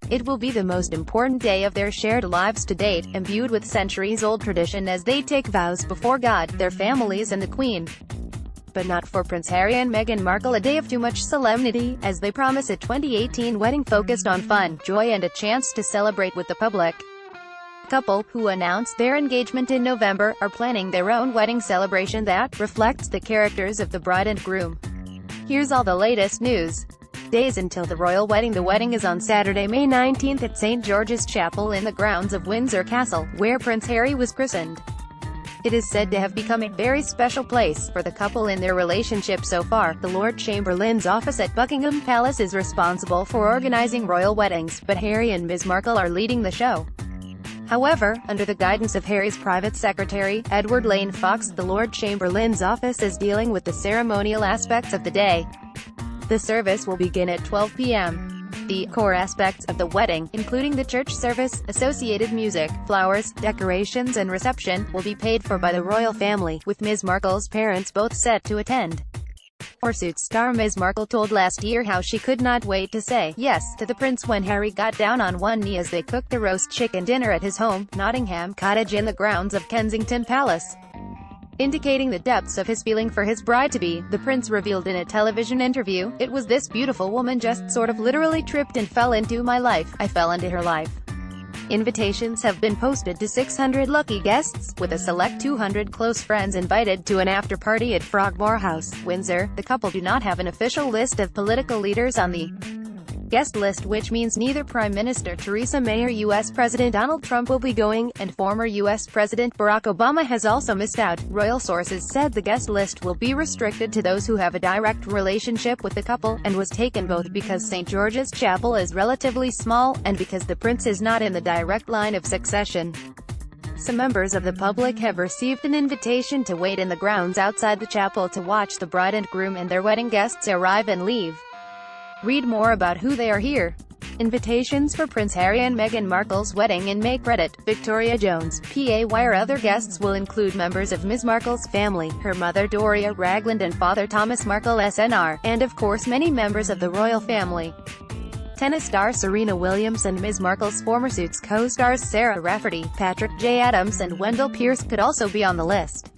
It will be the most important day of their shared lives to date, imbued with centuries-old tradition as they take vows before God, their families and the Queen. But not for Prince Harry and Meghan Markle, a day of too much solemnity, as they promise a 2018 wedding focused on fun, joy and a chance to celebrate with the public. The couple, who announced their engagement in November, are planning their own wedding celebration that reflects the characters of the bride and groom. Here's all the latest news. Days until the royal wedding. The wedding is on Saturday, May 19th at St. George's Chapel in the grounds of Windsor Castle, where Prince Harry was christened. It is said to have become a very special place for the couple in their relationship so far. The Lord Chamberlain's office at Buckingham Palace is responsible for organizing royal weddings, but Harry and Ms. Markle are leading the show. However, under the guidance of Harry's private secretary, Edward Lane Fox, the Lord Chamberlain's office is dealing with the ceremonial aspects of the day. The service will begin at 12 p.m. The core aspects of the wedding, including the church service, associated music, flowers, decorations and reception, will be paid for by the royal family, with Ms. Markle's parents both set to attend. Suits star Ms. Markle told Last Year how she could not wait to say yes to the prince when Harry got down on one knee as they cooked a roast chicken dinner at his home, Nottingham Cottage in the grounds of Kensington Palace. Indicating the depths of his feeling for his bride-to-be, the prince revealed in a television interview, "It was this beautiful woman just sort of literally tripped and fell into my life. I fell into her life." Invitations have been posted to 600 lucky guests, with a select 200 close friends invited to an after-party at Frogmore House, Windsor. The couple do not have an official list of political leaders on the guest list, which means neither Prime Minister Theresa May or U.S. President Donald Trump will be going, and former U.S. President Barack Obama has also missed out. Royal sources said the guest list will be restricted to those who have a direct relationship with the couple, and was taken both because St. George's Chapel is relatively small, and because the prince is not in the direct line of succession. Some members of the public have received an invitation to wait in the grounds outside the chapel to watch the bride and groom and their wedding guests arrive and leave. Read more about who they are here. Invitations for Prince Harry and Meghan Markle's wedding in May. Credit Victoria Jones, PA. Wire. Other guests will include members of Ms. Markle's family, her mother Doria Ragland and father Thomas Markle SNR, and of course many members of the royal family. Tennis star Serena Williams and Ms. Markle's former Suits co-stars Sarah Rafferty, Patrick J. Adams and Wendell Pierce could also be on the list.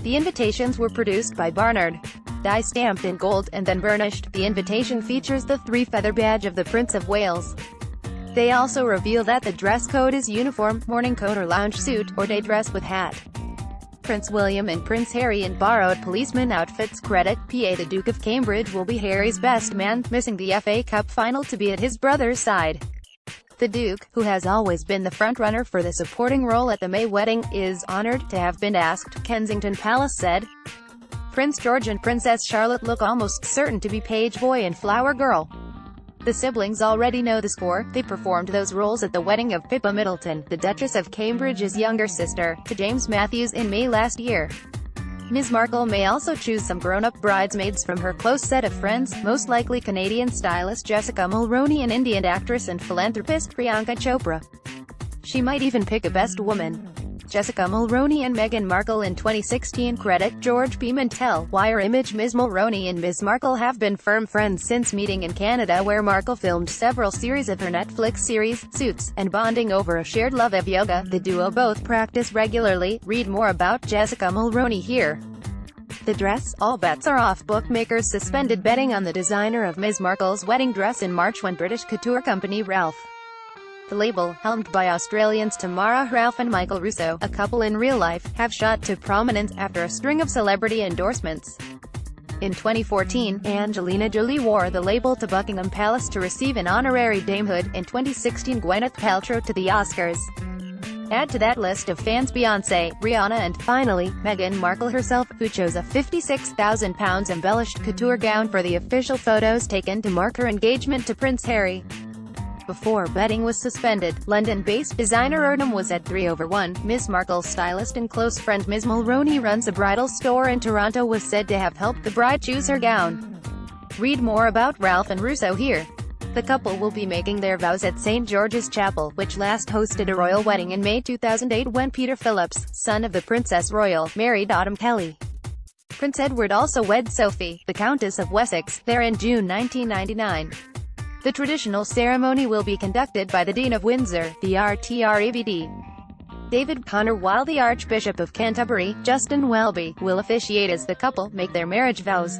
The invitations were produced by Barnard Dye, stamped in gold, and then burnished. The invitation features the three-feather badge of the Prince of Wales. They also reveal that the dress code is uniform, morning coat or lounge suit, or day dress with hat. Prince William and Prince Harry in borrowed policeman outfits. Credit PA. The Duke of Cambridge will be Harry's best man, missing the FA Cup final to be at his brother's side. The Duke, who has always been the frontrunner for the supporting role at the May wedding, is honored to have been asked, Kensington Palace said. Prince George and Princess Charlotte look almost certain to be page boy and flower girl. The siblings already know the score. They performed those roles at the wedding of Pippa Middleton, the Duchess of Cambridge's younger sister, to James Matthews in May last year. Ms. Markle may also choose some grown-up bridesmaids from her close set of friends, most likely Canadian stylist Jessica Mulroney and Indian actress and philanthropist Priyanka Chopra. She might even pick a best woman. Jessica Mulroney and Meghan Markle in 2016. Credit George P. Mantell. Wire. Image. Ms. Mulroney and Ms. Markle have been firm friends since meeting in Canada, where Markle filmed several series of her Netflix series, Suits, and bonding over a shared love of yoga. The duo both practice regularly. Read more about Jessica Mulroney here. The dress. All bets are off. Bookmakers suspended betting on the designer of Ms. Markle's wedding dress in March when British couture company Ralph. The label, helmed by Australians Tamara Ralph and Michael Russo, a couple in real life, have shot to prominence after a string of celebrity endorsements. In 2014, Angelina Jolie wore the label to Buckingham Palace to receive an honorary damehood. In 2016, Gwyneth Paltrow to the Oscars. Add to that list of fans Beyoncé, Rihanna and, finally, Meghan Markle herself, who chose a £56,000 embellished couture gown for the official photos taken to mark her engagement to Prince Harry. Before betting was suspended, London-based designer Erdem was at 3/1. Ms. Markle's stylist and close friend Ms. Mulroney runs a bridal store in Toronto, was said to have helped the bride choose her gown. Read more about Ralph and Russo here. The couple will be making their vows at St. George's Chapel, which last hosted a royal wedding in May 2008 when Peter Phillips, son of the Princess Royal, married Autumn Kelly. Prince Edward also wed Sophie, the Countess of Wessex, there in June 1999. The traditional ceremony will be conducted by the Dean of Windsor, the RTRABD, David Connor, while the Archbishop of Canterbury, Justin Welby, will officiate as the couple make their marriage vows.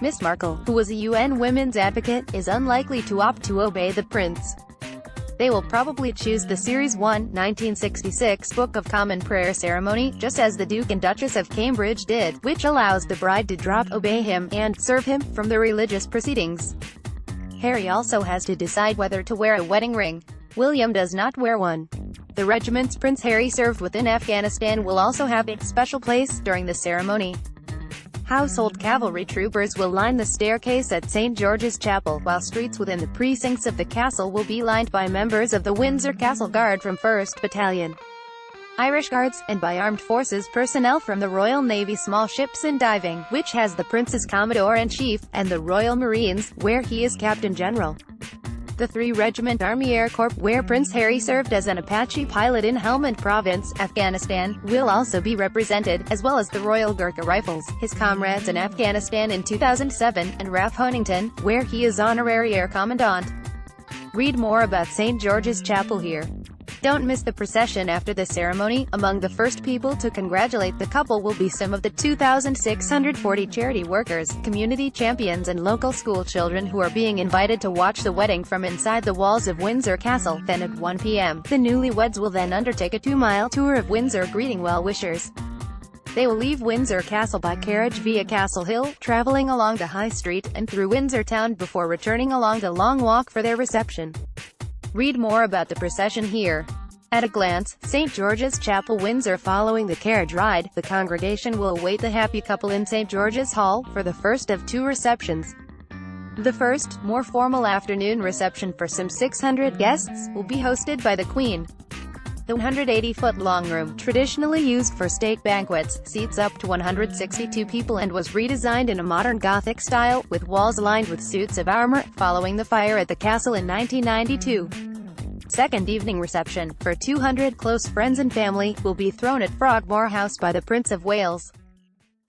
Miss Markle, who was a UN women's advocate, is unlikely to opt to obey the prince. They will probably choose the Series 1, 1966 Book of Common Prayer ceremony, just as the Duke and Duchess of Cambridge did, which allows the bride to drop obey him, and serve him, from the religious proceedings. Harry also has to decide whether to wear a wedding ring. William does not wear one. The regiments Prince Harry served with in Afghanistan will also have a special place during the ceremony. Household cavalry troopers will line the staircase at St. George's Chapel, while streets within the precincts of the castle will be lined by members of the Windsor Castle Guard from 1st Battalion, Irish Guards, and by Armed Forces personnel from the Royal Navy Small Ships and Diving, which has the Prince's Commodore-in-Chief, and the Royal Marines, where he is Captain General. The 3-Regiment Army Air Corps, where Prince Harry served as an Apache pilot in Helmand Province, Afghanistan, will also be represented, as well as the Royal Gurkha Rifles, his comrades in Afghanistan in 2007, and RAF Huntington, where he is Honorary Air Commandant. Read more about St. George's Chapel here. Don't miss the procession after the ceremony. Among the first people to congratulate the couple will be some of the 2,640 charity workers, community champions and local school children who are being invited to watch the wedding from inside the walls of Windsor Castle. Then at 1 p.m., the newlyweds will then undertake a 2-mile tour of Windsor greeting well-wishers. They will leave Windsor Castle by carriage via Castle Hill, traveling along the High Street, and through Windsor Town before returning along the Long Walk for their reception. Read more about the procession here. At a glance, St. George's Chapel, Windsor. Following the carriage ride, the congregation will await the happy couple in St. George's Hall, for the first of 2 receptions. The first, more formal afternoon reception for some 600 guests, will be hosted by the Queen. The 180-foot long room, traditionally used for state banquets, seats up to 162 people and was redesigned in a modern Gothic style, with walls lined with suits of armor, following the fire at the castle in 1992. Second evening reception, for 200 close friends and family, will be thrown at Frogmore House by the Prince of Wales.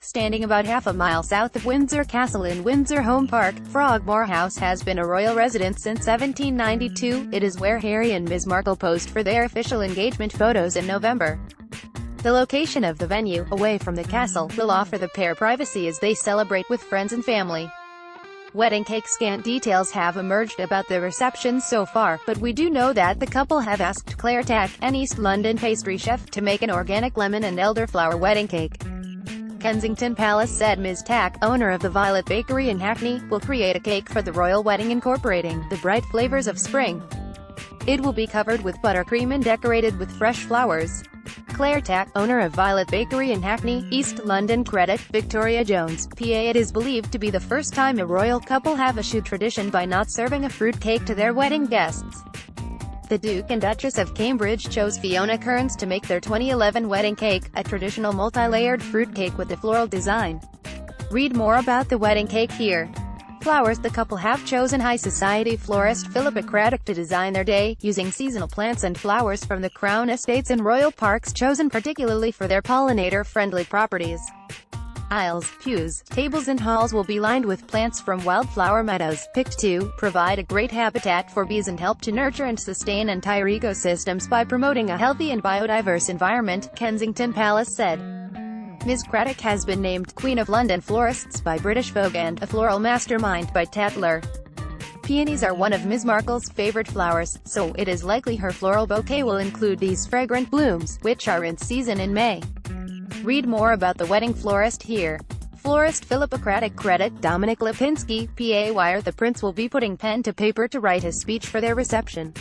Standing about half a mile south of Windsor Castle in Windsor Home Park, Frogmore House has been a royal residence since 1792. It is where Harry and Ms. Markle posed for their official engagement photos in November. The location of the venue, away from the castle, will offer the pair privacy as they celebrate with friends and family. Wedding cake scant details have emerged about the reception so far, but we do know that the couple have asked Claire Tack, an East London pastry chef, to make an organic lemon and elderflower wedding cake. Kensington Palace said Ms. Tack, owner of the Violet Bakery in Hackney, will create a cake for the royal wedding incorporating the bright flavors of spring. It will be covered with buttercream and decorated with fresh flowers. Claire Tack, owner of Violet Bakery in Hackney, East London, credit Victoria Jones, PA. It is believed to be the first time a royal couple have eschewed tradition by not serving a fruit cake to their wedding guests. The Duke and Duchess of Cambridge chose Fiona Kearns to make their 2011 wedding cake, a traditional multi-layered fruit cake with a floral design. Read more about the wedding cake here. Flowers. The couple have chosen high society florist Philippa Craddock to design their day, using seasonal plants and flowers from the Crown Estates and Royal Parks chosen particularly for their pollinator-friendly properties. Aisles, pews, tables and halls will be lined with plants from wildflower meadows, picked to provide a great habitat for bees and help to nurture and sustain entire ecosystems by promoting a healthy and biodiverse environment, Kensington Palace said. Ms. Craddock has been named Queen of London Florists by British Vogue and a Floral Mastermind by Tatler. Peonies are one of Ms. Markle's favorite flowers, so it is likely her floral bouquet will include these fragrant blooms, which are in season in May. Read more about the wedding florist here. Florist Philippa Craddock, credit Dominic Lipinski, PA. Wire. The prince will be putting pen to paper to write his speech for their reception.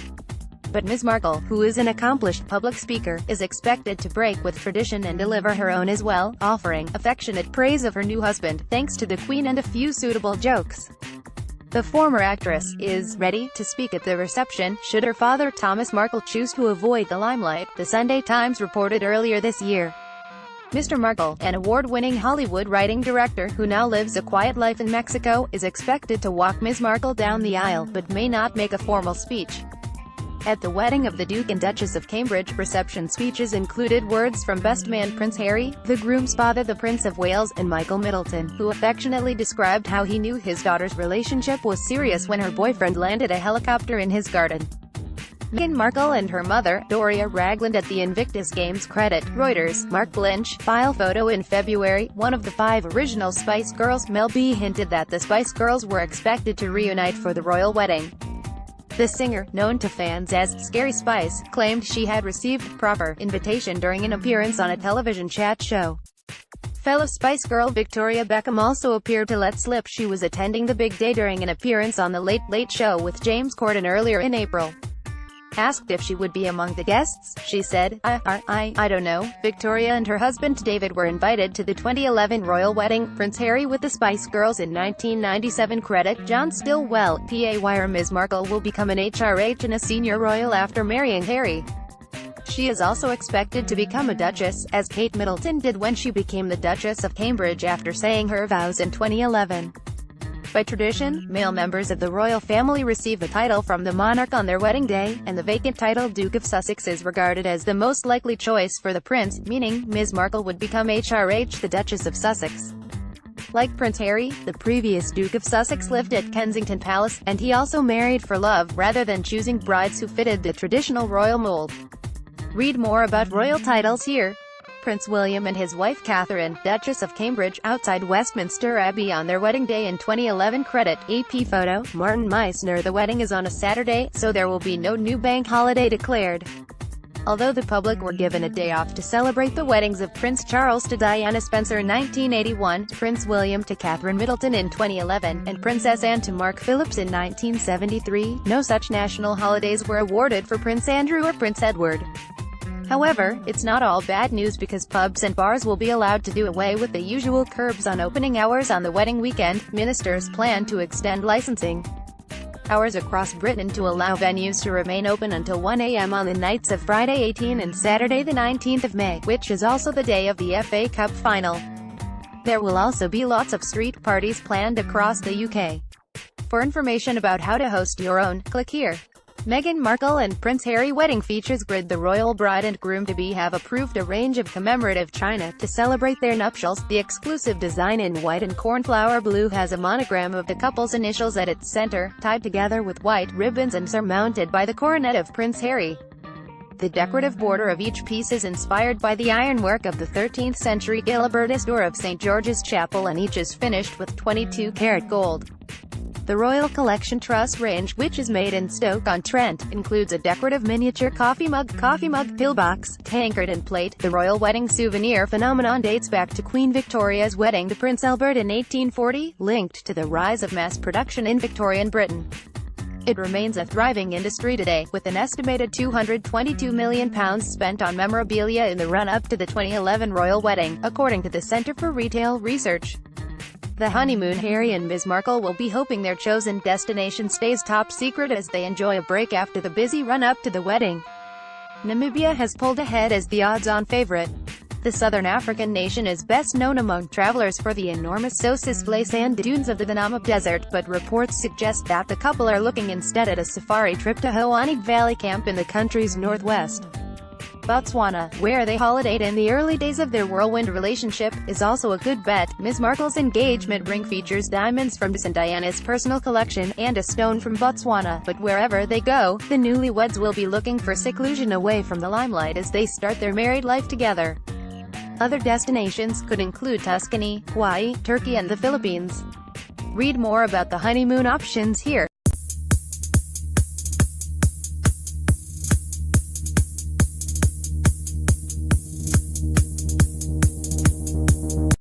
But Ms. Markle, who is an accomplished public speaker, is expected to break with tradition and deliver her own as well, offering affectionate praise of her new husband, thanks to the Queen, and a few suitable jokes. The former actress is ready to speak at the reception, should her father Thomas Markle choose to avoid the limelight, the Sunday Times reported earlier this year. Mr. Markle, an award-winning Hollywood writing director who now lives a quiet life in Mexico, is expected to walk Ms. Markle down the aisle, but may not make a formal speech. At the wedding of the Duke and Duchess of Cambridge, reception speeches included words from best man Prince Harry, the groom's father the Prince of Wales, and Michael Middleton, who affectionately described how he knew his daughter's relationship was serious when her boyfriend landed a helicopter in his garden. Meghan Markle and her mother, Doria Ragland, at the Invictus Games credit Reuters. Mark Lynch, file photo in February. One of the 5 original Spice Girls, Mel B, hinted that the Spice Girls were expected to reunite for the royal wedding. The singer, known to fans as Scary Spice, claimed she had received proper invitation during an appearance on a television chat show. Fellow Spice Girl Victoria Beckham also appeared to let slip she was attending the big day during an appearance on The Late Late Show with James Corden earlier in April. Asked if she would be among the guests, she said, I don't know. Victoria and her husband David were invited to the 2011 royal wedding. Prince Harry with the Spice Girls in 1997 credit John Stillwell, PA. Ms. Markle will become an HRH and a senior royal after marrying Harry. She is also expected to become a duchess, as Kate Middleton did when she became the Duchess of Cambridge after saying her vows in 2011. By tradition, male members of the royal family receive the title from the monarch on their wedding day, and the vacant title Duke of Sussex is regarded as the most likely choice for the prince, meaning Ms. Markle would become HRH the Duchess of Sussex. Like Prince Harry, the previous Duke of Sussex lived at Kensington Palace, and he also married for love rather than choosing brides who fitted the traditional royal mold. Read more about royal titles here. Prince William and his wife Catherine, Duchess of Cambridge, outside Westminster Abbey on their wedding day in 2011 credit AP photo Martin Meissner. The wedding is on a Saturday, so there will be no new bank holiday declared. Although the public were given a day off to celebrate the weddings of Prince Charles to Diana Spencer in 1981, Prince William to Catherine Middleton in 2011, and Princess Anne to Mark Phillips in 1973, no such national holidays were awarded for Prince Andrew or Prince Edward. However, it's not all bad news because pubs and bars will be allowed to do away with the usual curbs on opening hours on the wedding weekend. Ministers plan to extend licensing hours across Britain to allow venues to remain open until 1 a.m. on the nights of Friday 18 and Saturday the 19th of May, which is also the day of the FA Cup final. There will also be lots of street parties planned across the UK. For information about how to host your own, click here. Meghan Markle and Prince Harry wedding features grid. The royal bride and groom-to-be have approved a range of commemorative china to celebrate their nuptials. The exclusive design in white and cornflower blue has a monogram of the couple's initials at its center, tied together with white ribbons and surmounted by the coronet of Prince Harry. The decorative border of each piece is inspired by the ironwork of the 13th-century Gilbertist door of St. George's Chapel, and each is finished with 22-karat gold. The Royal Collection Truss range, which is made in Stoke-on-Trent, includes a decorative miniature coffee mug, pillbox, tankard and plate. The royal wedding souvenir phenomenon dates back to Queen Victoria's wedding to Prince Albert in 1840, linked to the rise of mass production in Victorian Britain. It remains a thriving industry today, with an estimated £222 million spent on memorabilia in the run-up to the 2011 royal wedding, according to the Centre for Retail Research. The honeymoon Harry and Ms. Markle will be hoping their chosen destination stays top secret as they enjoy a break after the busy run-up to the wedding. Namibia has pulled ahead as the odds-on favorite. The southern African nation is best known among travelers for the enormous Sossusvlei sand dunes of the Namib Desert, but reports suggest that the couple are looking instead at a safari trip to Hoani Valley Camp in the country's northwest. Botswana, where they holidayed in the early days of their whirlwind relationship, is also a good bet. Ms. Markle's engagement ring features diamonds from Diana's personal collection, and a stone from Botswana, but wherever they go, the newlyweds will be looking for seclusion away from the limelight as they start their married life together. Other destinations could include Tuscany, Hawaii, Turkey and the Philippines. Read more about the honeymoon options here.